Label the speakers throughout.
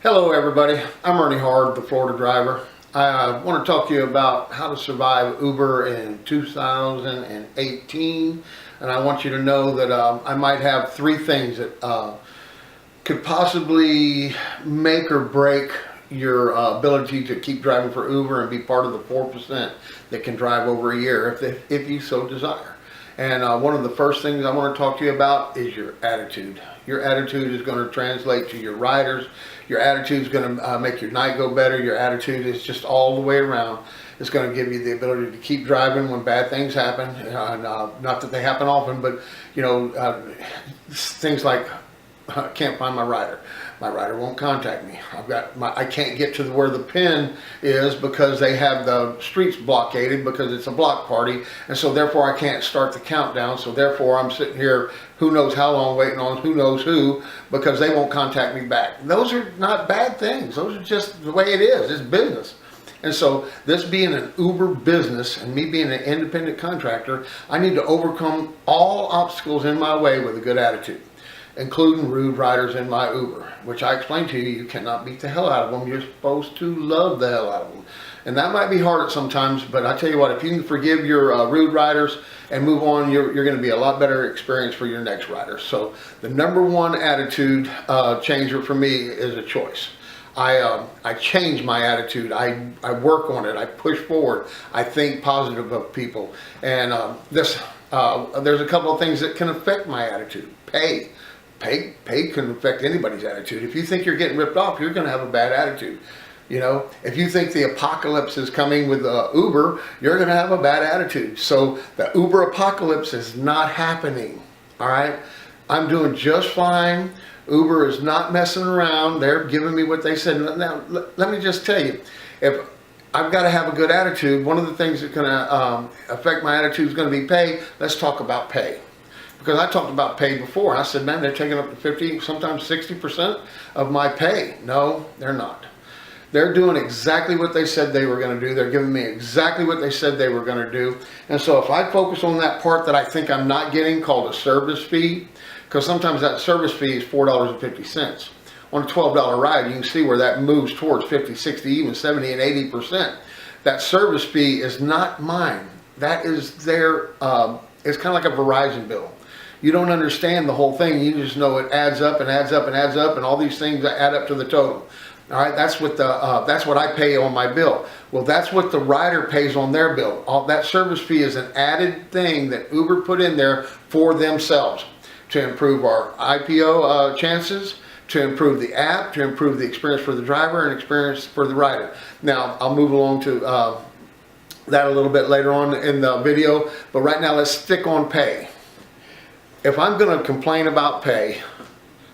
Speaker 1: Hello everybody, I'm Ernie Hard, the Florida driver. I want to talk to you about how to survive Uber in 2018, and I want you to know that I might have three things that could possibly make or break your ability to keep driving for Uber and be part of the 4% that can drive over a year if you so desire. And one of the first things I want to talk to you about is your attitude. Your attitude is going to translate to your riders. Your attitude is going to make your night go better. Your attitude is just all the way around. It's going to give you the ability to keep driving when bad things happen. Not that they happen often, but things like I can't find my rider. My rider won't contact me. I can't get to where the pin is because they have the streets blockaded because it's a block party, and so therefore I can't start the countdown. So therefore I'm sitting here who knows how long waiting on who knows who because they won't contact me back. Those are not bad things. Those are just the way it is. It's business. And so this being an Uber business and me being an independent contractor, I need to overcome all obstacles in my way with a good attitude, including rude riders in my Uber, which I explained to you, you cannot beat the hell out of them. You're supposed to love the hell out of them. And that might be hard sometimes, but I tell you what, if you can forgive your rude riders and move on, you're going to be a lot better experience for your next rider. So the number one attitude changer for me is a choice. I change my attitude. I work on it. I push forward. I think positive of people. And there's a couple of things that can affect my attitude. Pay can affect anybody's attitude. If you think you're getting ripped off, you're going to have a bad attitude. You know, if you think the apocalypse is coming with Uber, you're going to have a bad attitude. So the Uber apocalypse is not happening. All right, I'm doing just fine. Uber is not messing around. They're giving me what they said. Now, let me just tell you, if I've got to have a good attitude, one of the things that's going to affect my attitude is going to be pay. Let's talk about pay. Because I talked about pay before, and I said, man, they're taking up to 50, sometimes 60% of my pay. No, they're not. They're doing exactly what they said they were going to do. They're giving me exactly what they said they were going to do. And so if I focus on that part that I think I'm not getting, called a service fee, because sometimes that service fee is $4.50. On a $12 ride, you can see where that moves towards 50, 60, even 70 and 80%. That service fee is not mine. That is their, it's kind of like a Verizon bill. You don't understand the whole thing. You just know it adds up and adds up and adds up, and all these things add up to the total. All right, that's what I pay on my bill. Well, that's what the rider pays on their bill. All that service fee is an added thing that Uber put in there for themselves to improve our IPO chances, to improve the app, to improve the experience for the driver and experience for the rider. Now, I'll move along to that a little bit later on in the video, but right now let's stick on pay. If I'm going to complain about pay,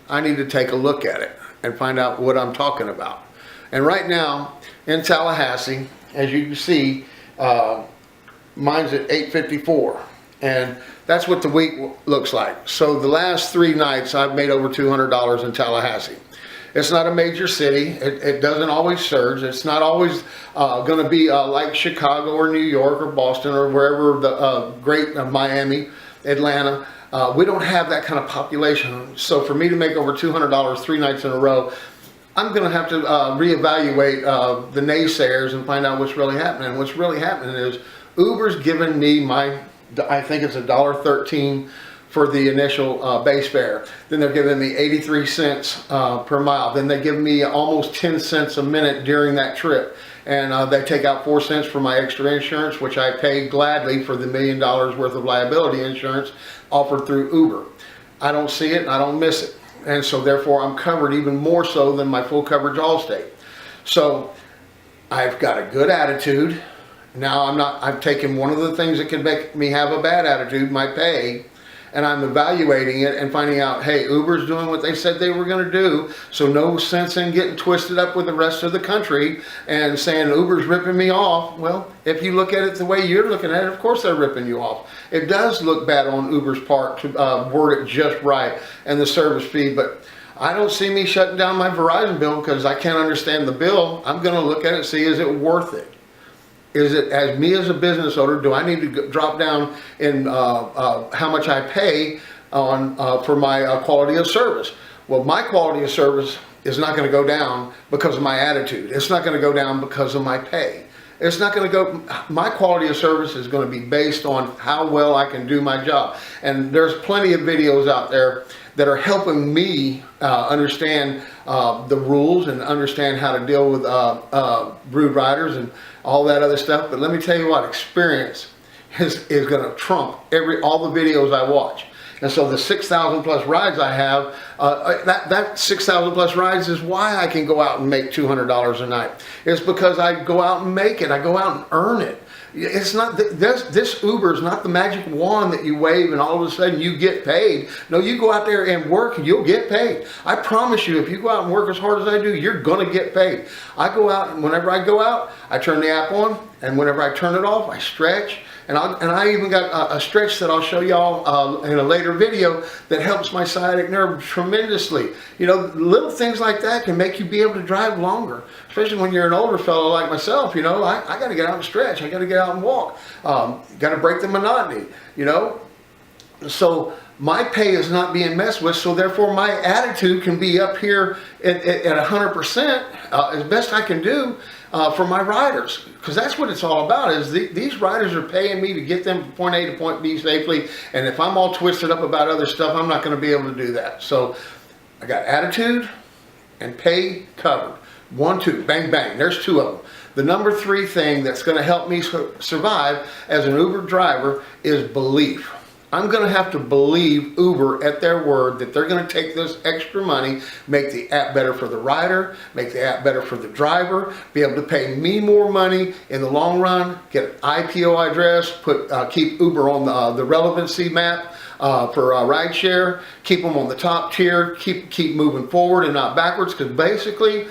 Speaker 1: I need to take a look at it and find out what I'm talking about. And right now in Tallahassee, as you can see, mine's at $8.54, and that's what the week looks like. So the last 3 nights I've made over $200 in Tallahassee. It's not a major city. It doesn't always surge. It's not always going to be like Chicago or New York or Boston or wherever the great Miami, Atlanta. We don't have that kind of population. So for me to make over $200 3 nights in a row, I'm going to have to reevaluate the naysayers and find out what's really happening. What's really happening is Uber's giving me I think it's $1.13 for the initial base fare. Then they're giving me 83 cents per mile. Then they give me almost 10 cents a minute during that trip. And they take out 4 cents for my extra insurance, which I pay gladly for the $1 million worth of liability insurance offered through Uber. I don't see it and I don't miss it. And so therefore I'm covered even more so than my full coverage Allstate. So I've got a good attitude. Now I've taken one of the things that can make me have a bad attitude, my pay, and I'm evaluating it and finding out, hey, Uber's doing what they said they were going to do, so no sense in getting twisted up with the rest of the country and saying Uber's ripping me off. Well, if you look at it the way you're looking at it, of course they're ripping you off. It does look bad on Uber's part to word it just right and the service fee, but I don't see me shutting down my Verizon bill because I can't understand the bill. I'm going to look at it and see, is it worth it? Is it, as me as a business owner, do I need to drop down in how much I pay on for my quality of service? Well, my quality of service is not going to go down because of my attitude. It's not going to go down because of my pay. It's not going to go, my quality of service is going to be based on how well I can do my job. And there's plenty of videos out there that are helping me understand the rules and understand how to deal with brood riders and all that other stuff. But let me tell you what, experience is going to trump all the videos I watch. And so the 6,000 plus rides I have, that 6,000 plus rides is why I can go out and make $200 a night. It's because I go out and make it. I go out and earn it. It's not this Uber is not the magic wand that you wave and all of a sudden you get paid. No, you go out there and work and you'll get paid. I promise you, if you go out and work as hard as I do, you're gonna get paid. I go out, and whenever I go out, I turn the app on, and whenever I turn it off, I stretch. And I even got a stretch that I'll show y'all in a later video that helps my sciatic nerve tremendously. You know, little things like that can make you be able to drive longer, especially when you're an older fellow like myself. You know, I got to get out and stretch. I got to get out and walk. Got to break the monotony, you know. So my pay is not being messed with, so therefore my attitude can be up here at 100% as best I can do for my riders, because that's what it's all about. Is these riders are paying me to get them from point A to point B safely, and if I'm all twisted up about other stuff, I'm not going to be able to do that. So I got attitude and pay covered. 1, 2, bang, bang. There's 2 of them. The number 3 thing that's going to help me survive as an Uber driver is belief. I'm going to have to believe Uber at their word that they're going to take this extra money, make the app better for the rider, make the app better for the driver, be able to pay me more money in the long run, get an IPO address, keep Uber on the relevancy map for rideshare, keep them on the top tier, keep moving forward and not backwards, because basically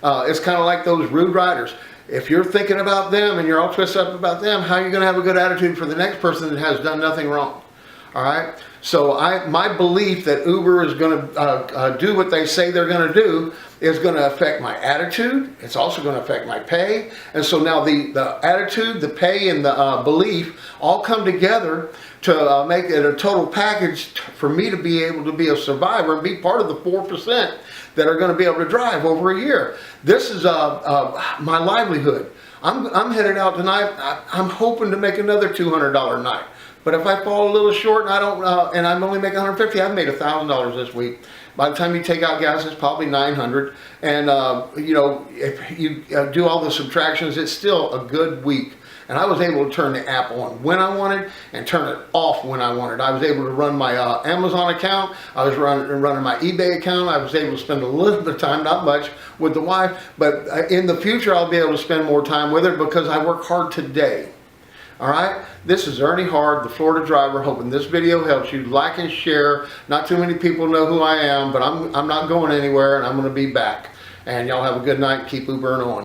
Speaker 1: it's kind of like those rude riders. If you're thinking about them and you're all twisted up about them, how are you going to have a good attitude for the next person that has done nothing wrong? All right, so my belief that Uber is going to do what they say they're going to do is going to affect my attitude. It's also going to affect my pay. And so now the attitude, the pay, and the belief all come together to make it a total package for me to be able to be a survivor and be part of the 4% that are going to be able to drive over a year. This is my livelihood. I'm headed out tonight. I'm hoping to make another $200 a night. But if I fall a little short and I don't, and I'm only making $150, I've made $1,000 this week. By the time you take out gas, it's probably $900. And you know, if you do all the subtractions, it's still a good week. And I was able to turn the app on when I wanted and turn it off when I wanted. I was able to run my Amazon account. I was running my eBay account. I was able to spend a little bit of time, not much, with the wife. But in the future, I'll be able to spend more time with her because I work hard today. All right, this is Ernie Hard, the Florida driver, hoping this video helps you. Like and share. Not too many people know who I am, but I'm not going anywhere, and I'm going to be back. And y'all have a good night. Keep Ubering on.